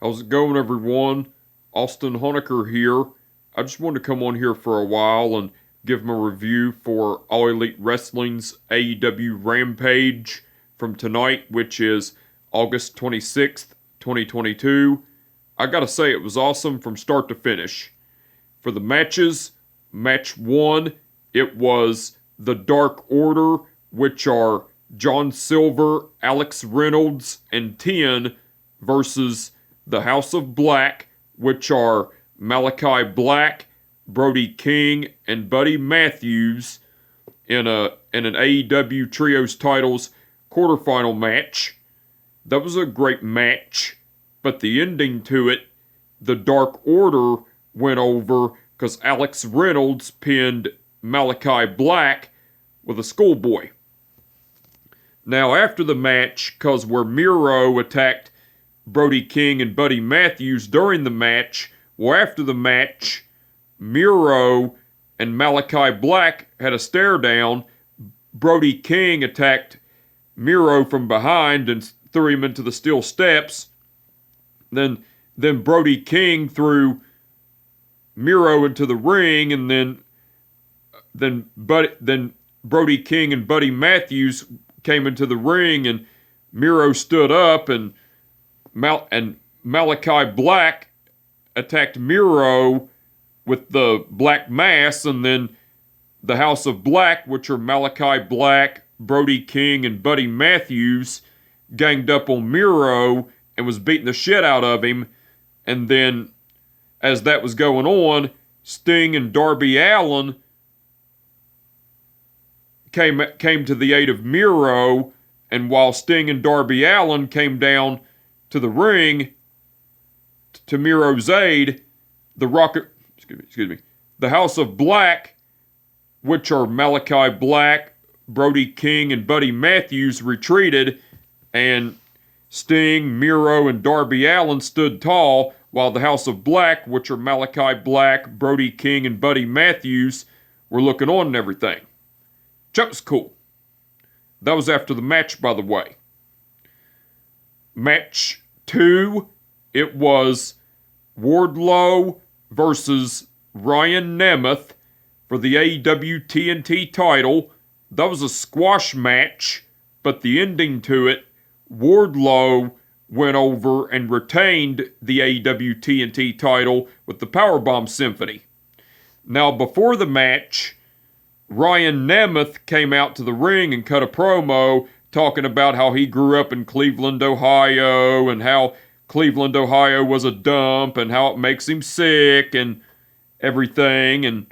How's it going, everyone? Austin Honecker here. I just wanted to come on here for a while and give my review for All Elite Wrestling's AEW Rampage from tonight, which is August 26th, 2022. I gotta say, it was awesome from start to finish. For the matches, match 1, it was The Dark Order, which are John Silver, Alex Reynolds, and 10 versus the House of Black, which are Malachi Black, Brody King, and Buddy Matthews in an AEW Trios Titles quarterfinal match. That was a great match, but the ending to it, the Dark Order went over because Alex Reynolds pinned Malachi Black with a schoolboy. Now, after the match, because where Miro attacked Brody King and Buddy Matthews during the match, well, after the match, Miro and Malachi Black had a stare down. Brody King attacked Miro from behind and threw him into the steel steps. Then Brody King threw Miro into the ring, and then Brody King and Buddy Matthews came into the ring, and Miro stood up, and Malachi Black attacked Miro with the black mass, and then the House of Black, which are Malachi Black, Brody King, and Buddy Matthews, ganged up on Miro and was beating the shit out of him. And then, as that was going on, Sting and Darby Allin came to the aid of Miro, and while Sting and Darby Allin came down to the ring to Miro's aid, the House of Black, which are Malachi Black, Brody King, and Buddy Matthews, retreated, and Sting, Miro, and Darby Allin stood tall, while the House of Black, which are Malachi Black, Brody King, and Buddy Matthews, were looking on and everything. That was cool. That was after the match, by the way. Match 2, it was Wardlow versus Ryan Namath for the AEW TNT title. That was a squash match, but the ending to it, Wardlow went over and retained the AEW TNT title with the Powerbomb Symphony. Now, before the match, Ryan Namath came out to the ring and cut a promo talking about how he grew up in Cleveland, Ohio, and how Cleveland, Ohio was a dump, and how it makes him sick, and everything, and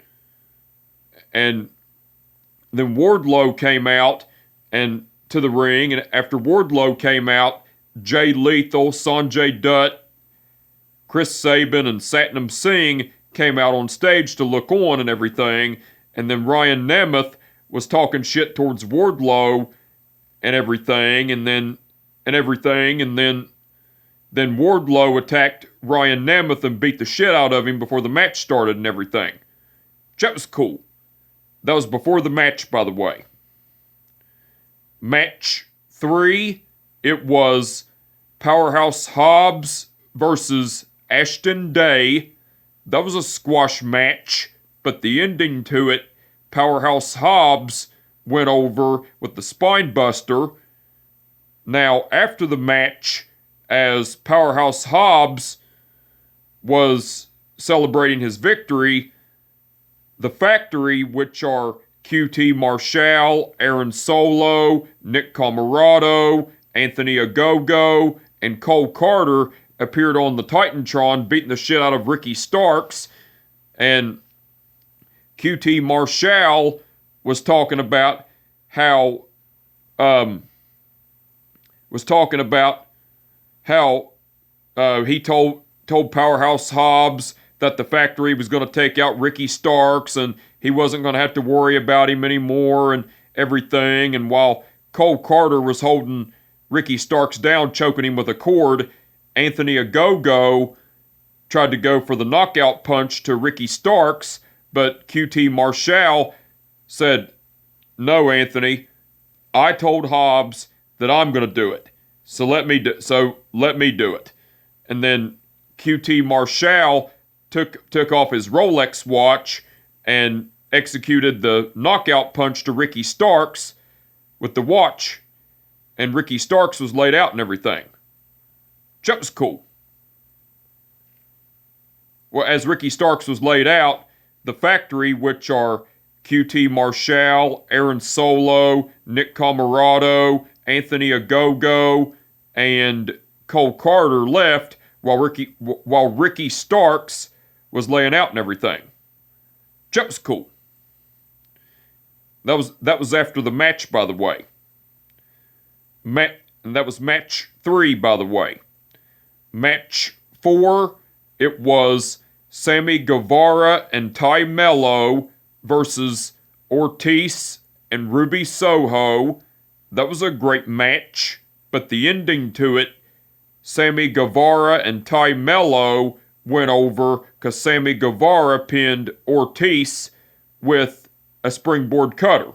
then Wardlow came out and to the ring, and after Wardlow came out, Jay Lethal, Sanjay Dutt, Chris Sabin, and Satnam Singh came out on stage to look on and everything, and then Ryan Namath was talking shit towards Wardlow and everything, and then Wardlow attacked Ryan Namath and beat the shit out of him before the match started and everything. That was cool. That was before the match, by the way. Match 3, it was Powerhouse Hobbs versus Ashton Day. That was a squash match, but the ending to it, Powerhouse Hobbs went over with the spine buster. Now, after the match, as Powerhouse Hobbs was celebrating his victory, the Factory, which are QT Marshall, Aaron Solo, Nick Comoroto, Anthony Ogogo, and Cole Carter, appeared on the Titantron beating the shit out of Ricky Starks, and QT Marshall was talking about how he told Powerhouse Hobbs that the Factory was going to take out Ricky Starks and he wasn't going to have to worry about him anymore and everything. And while Cole Carter was holding Ricky Starks down, choking him with a cord, Anthony Ogogo tried to go for the knockout punch to Ricky Starks, but QT Marshall said, "No, Anthony, I told Hobbs that I'm going to do it. So let me do it." And then QT Marshall took off his Rolex watch and executed the knockout punch to Ricky Starks with the watch, and Ricky Starks was laid out and everything. That was cool. Well, as Ricky Starks was laid out, the Factory, which are QT Marshall, Aaron Solo, Nick Camarado, Anthony Ogogo, and Cole Carter left while Ricky Starks was laying out and everything. That was cool. That was after the match, by the way. And that was match 3, by the way. Match 4, it was Sammy Guevara and Ty Mello versus Ortiz and Ruby Soho. That was a great match, but the ending to it, Sammy Guevara and Ty Mello went over because Sammy Guevara pinned Ortiz with a springboard cutter.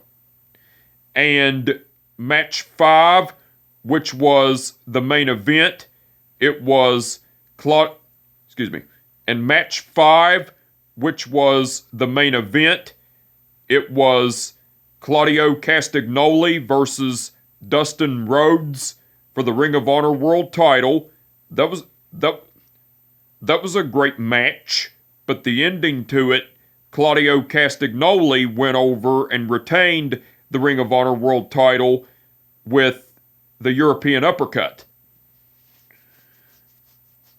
And match 5, which was the main event, it was And match 5, which was the main event, it was Claudio Castagnoli versus Dustin Rhodes for the Ring of Honor World Title. That was a great match, but the ending to it, Claudio Castagnoli went over and retained the Ring of Honor World Title with the European uppercut.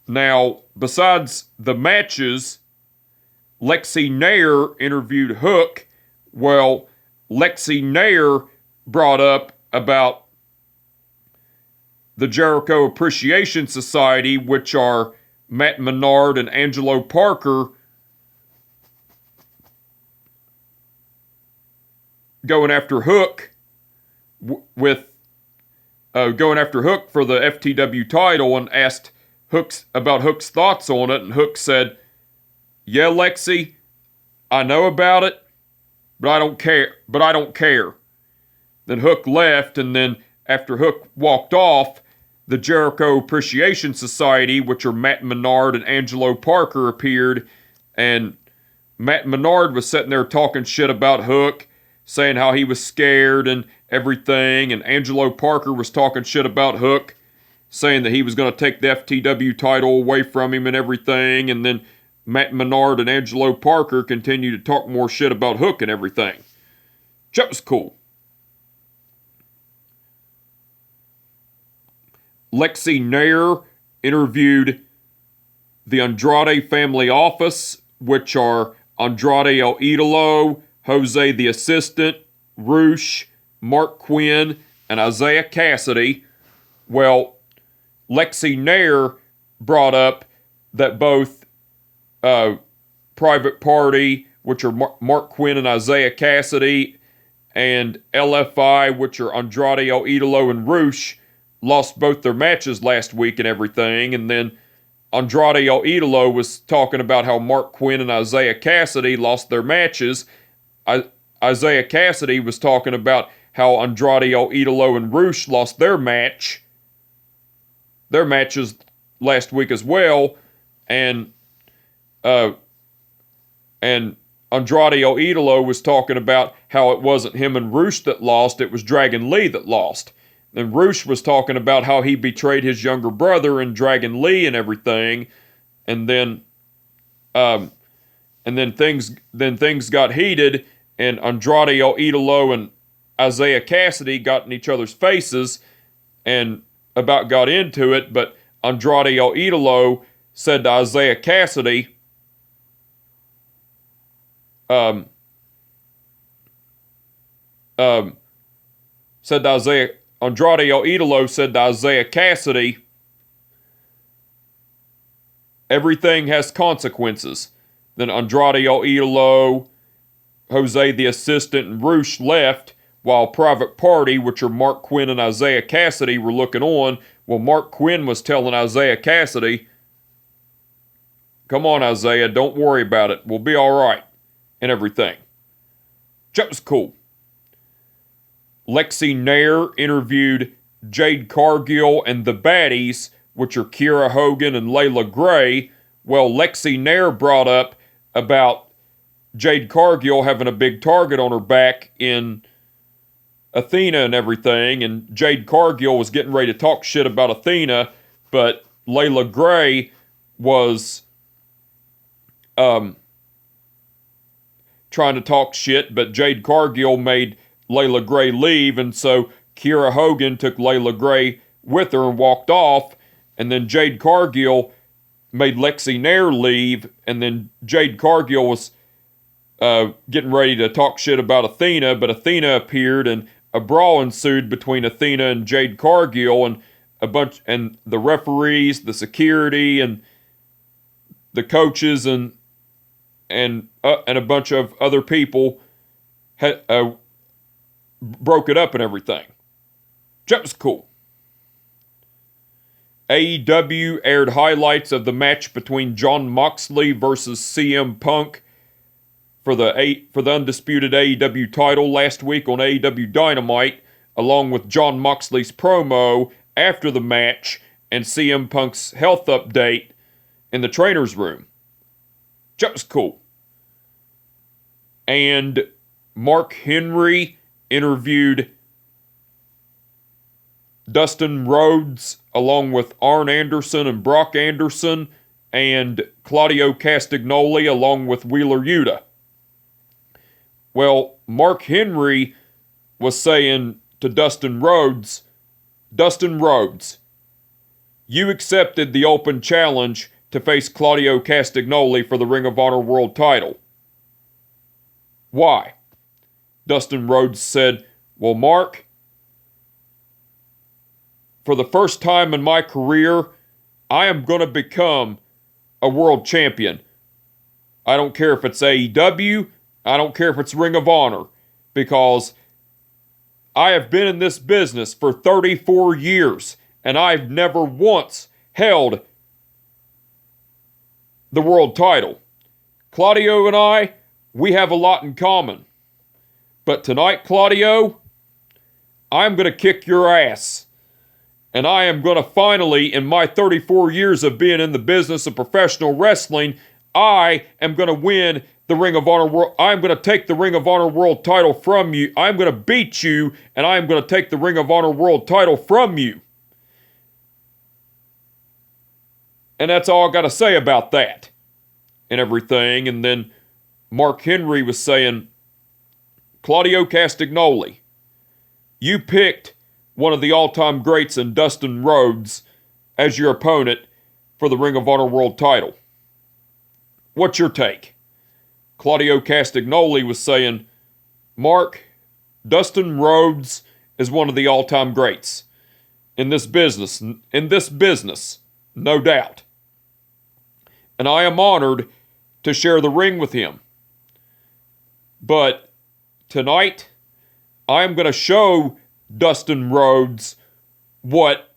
Now, besides the matches, Lexi Nair interviewed Hook. Well, Lexi Nair brought up about the Jericho Appreciation Society, which are Matt Menard and Angelo Parker, going after Hook going after Hook for the FTW title, and asked Hook's thoughts on it, and Hook said, "Yeah, Lexi, I know about it, but I don't care." Then Hook left, and then after Hook walked off, the Jericho Appreciation Society, which are Matt Menard and Angelo Parker, appeared, and Matt Menard was sitting there talking shit about Hook, saying how he was scared and everything, and Angelo Parker was talking shit about Hook, saying that he was going to take the FTW title away from him and everything, and then Matt Menard and Angelo Parker continued to talk more shit about Hook and everything. That was cool. Lexi Nair interviewed the Andrade family office, which are Andrade El Idolo, Jose the Assistant, Roosh, Mark Quinn, and Isaiah Cassidy. Well, Lexi Nair brought up that both Private Party, which are Mark Quinn and Isaiah Cassidy, and LFI, which are Andrade El Idolo and Roosh, lost both their matches last week and everything. And then Andrade El Idolo was talking about how Mark Quinn and Isaiah Cassidy lost their matches. Isaiah Cassidy was talking about how Andrade El Idolo and Roosh lost their matches last week as well. And Andrade El Idolo was talking about how it wasn't him and Roosh that lost, it was Dragon Lee that lost. And Roosh was talking about how he betrayed his younger brother and Dragon Lee and everything. And then things got heated, and Andrade El Idolo and Isaiah Cassidy got in each other's faces and about got into it, but Andrade El Idolo said to Isaiah Cassidy, Andrade El Idolo said to Isaiah Cassidy, "Everything has consequences." Then Andrade El Idolo, Jose the Assistant, and Roosh left, while Private Party, which are Mark Quinn and Isaiah Cassidy, were looking on. Well, Mark Quinn was telling Isaiah Cassidy, "Come on, Isaiah, don't worry about it. We'll be alright," and everything. That was cool. Lexi Nair interviewed Jade Cargill and the Baddies, which are Kiera Hogan and Layla Gray. Well, Lexi Nair brought up about Jade Cargill having a big target on her back in Athena and everything, and Jade Cargill was getting ready to talk shit about Athena, but Layla Gray was trying to talk shit, but Jade Cargill made Layla Gray leave, and so Kiera Hogan took Layla Gray with her and walked off, and then Jade Cargill made Lexi Nair leave, and then Jade Cargill was getting ready to talk shit about Athena, but Athena appeared, and a brawl ensued between Athena and Jade Cargill, and the referees, the security, and the coaches, and a bunch of other people had broke it up and everything. That was cool. AEW aired highlights of the match between Jon Moxley versus CM Punk for the undisputed AEW title last week on AEW Dynamite, along with Jon Moxley's promo after the match and CM Punk's health update in the trainer's room. That was cool. And Mark Henry interviewed Dustin Rhodes along with Arn Anderson and Brock Anderson and Claudio Castagnoli along with Wheeler Yuta. Well, Mark Henry was saying to Dustin Rhodes, you accepted the open challenge to face Claudio Castagnoli for the Ring of Honor World title. Why? Dustin Rhodes said, well, Mark, for the first time in my career, I am going to become a world champion. I don't care if it's AEW, I don't care if it's Ring of Honor, because I have been in this business for 34 years, and I've never once held the world title. Claudio and I, we have a lot in common. But tonight, Claudio, I'm going to kick your ass. And I am going to finally, in my 34 years of being in the business of professional wrestling, I am going to win the Ring of Honor World. I'm going to take the Ring of Honor World title from you. I'm going to beat you, and I'm going to take the Ring of Honor World title from you. And that's all I got to say about that and everything. And then Mark Henry was saying, Claudio Castagnoli, you picked one of the all-time greats in Dustin Rhodes as your opponent for the Ring of Honor World title. What's your take? Claudio Castagnoli was saying, Mark, Dustin Rhodes is one of the all-time greats in this business, no doubt. And I am honored to share the ring with him. But tonight, I am going to show Dustin Rhodes what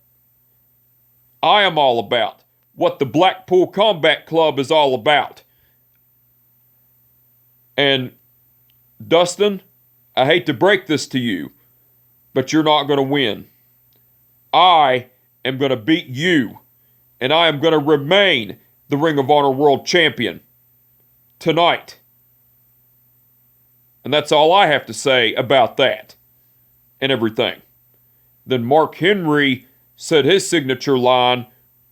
I am all about, what the Blackpool Combat Club is all about. And Dustin, I hate to break this to you, but you're not going to win. I am going to beat you, and I am going to remain the Ring of Honor World Champion tonight. And that's all I have to say about that and everything. Then Mark Henry said his signature line,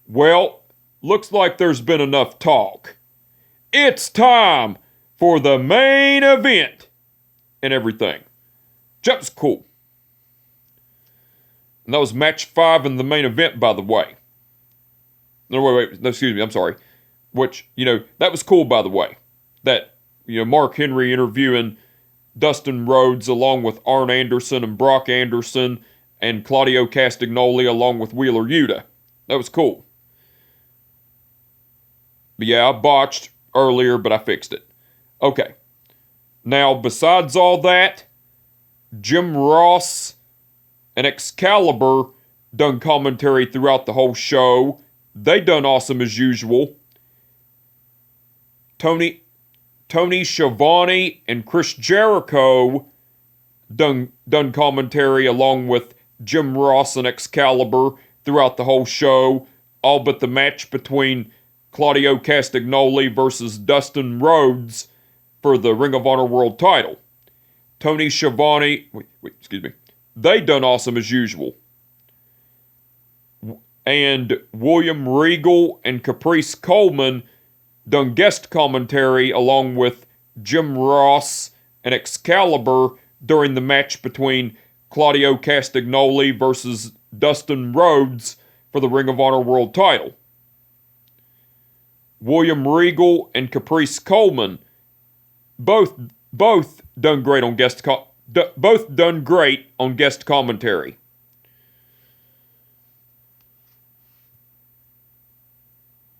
well, looks like there's been enough talk. It's time for the main event and everything. That was cool. And that was match 5 in the main event, by the way. No, excuse me, I'm sorry. Which, that was cool, by the way. That, Mark Henry interviewing Dustin Rhodes along with Arn Anderson and Brock Anderson and Claudio Castagnoli along with Wheeler Yuta. That was cool. But yeah, I botched earlier, but I fixed it. Okay. Now, besides all that, Jim Ross and Excalibur done commentary throughout the whole show. They done awesome as usual. Tony Schiavone and Chris Jericho done commentary along with Jim Ross and Excalibur throughout the whole show, all but the match between Claudio Castagnoli versus Dustin Rhodes for the Ring of Honor World title. Tony Schiavone, they done awesome as usual. And William Regal and Caprice Coleman done guest commentary along with Jim Ross and Excalibur during the match between Claudio Castagnoli versus Dustin Rhodes for the Ring of Honor World title. William Regal and Caprice Coleman both done great on guest commentary.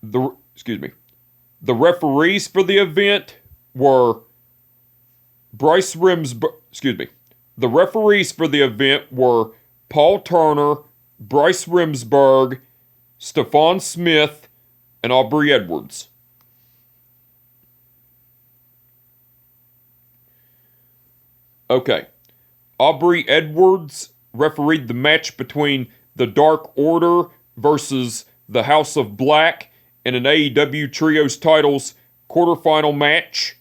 The referees for the event were The referees for the event were Paul Turner, Bryce Remsburg, Stephon Smith, and Aubrey Edwards. Okay. Aubrey Edwards refereed the match between the Dark Order versus the House of Black in an AEW Trios Titles quarterfinal match.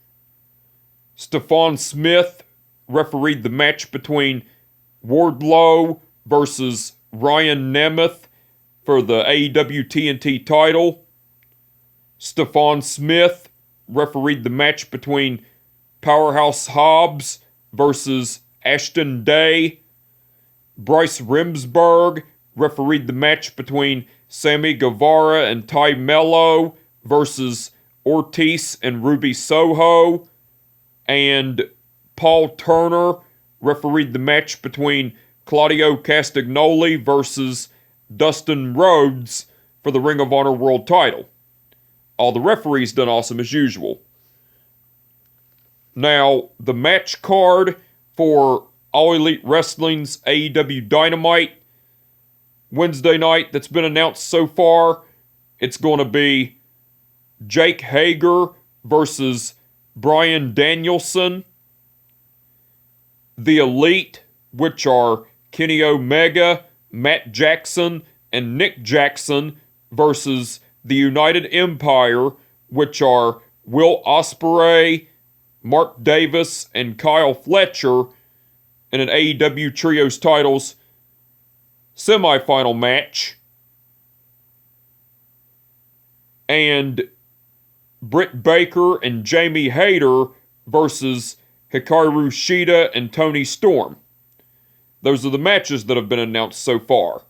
Stephon Smith refereed the match between Wardlow versus Ryan Namath for the AEW TNT title. Stephon Smith refereed the match between Powerhouse Hobbs versus Ashton Day. Bryce Remsburg refereed the match between Sammy Guevara and Ty Mello versus Ortiz and Ruby Soho. And Paul Turner refereed the match between Claudio Castagnoli versus Dustin Rhodes for the Ring of Honor World title. All the referees done awesome as usual. Now, the match card for All Elite Wrestling's AEW Dynamite Wednesday night that's been announced so far, it's going to be Jake Hager versus Bryan Danielson. The Elite, which are Kenny Omega, Matt Jackson, and Nick Jackson versus the United Empire, which are Will Ospreay, Mark Davis, and Kyle Fletcher in an AEW Trios Titles semifinal match. And Britt Baker and Jamie Hayter versus Hikaru Shida and Tony Storm. Those are the matches that have been announced so far.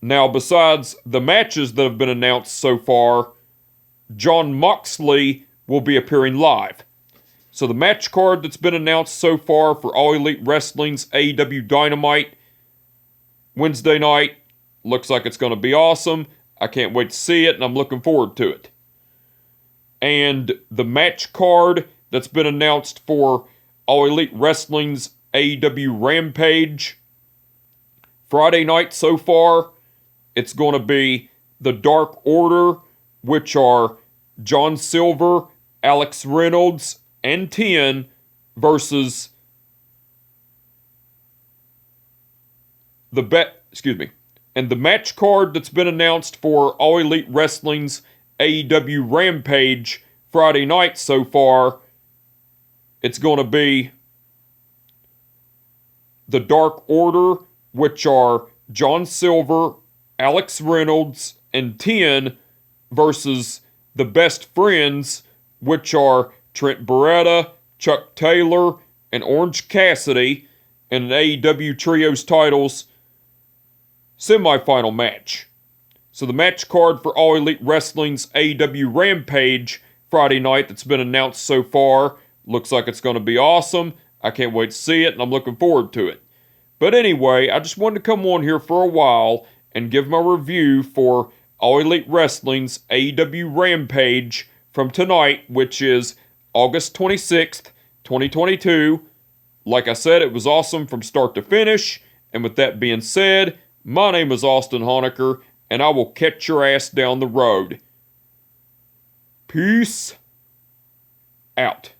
Now, besides the matches that have been announced so far, Jon Moxley will be appearing live. So the match card that's been announced so far for All Elite Wrestling's AEW Dynamite Wednesday night looks like it's going to be awesome. I can't wait to see it, and I'm looking forward to it. And the match card that's been announced for All Elite Wrestling's AEW Rampage Friday night so far, it's going to be the Dark Order, which are John Silver, Alex Reynolds, and 10 versus And the match card that's been announced for All Elite Wrestling's AEW Rampage Friday night so far, it's going to be the Dark Order, which are John Silver, Alex Reynolds, and 10 versus the Best Friends, which are Trent Beretta, Chuck Taylor, and Orange Cassidy in an AEW Trios Titles semifinal match. So the match card for All Elite Wrestling's AEW Rampage Friday night that's been announced so far looks like it's going to be awesome. I can't wait to see it, and I'm looking forward to it. But anyway, I just wanted to come on here for a while and give my review for All Elite Wrestling's AEW Rampage from tonight, which is August 26th, 2022. Like I said, it was awesome from start to finish. And with that being said, my name is Austin Honecker, and I will catch your ass down the road. Peace out.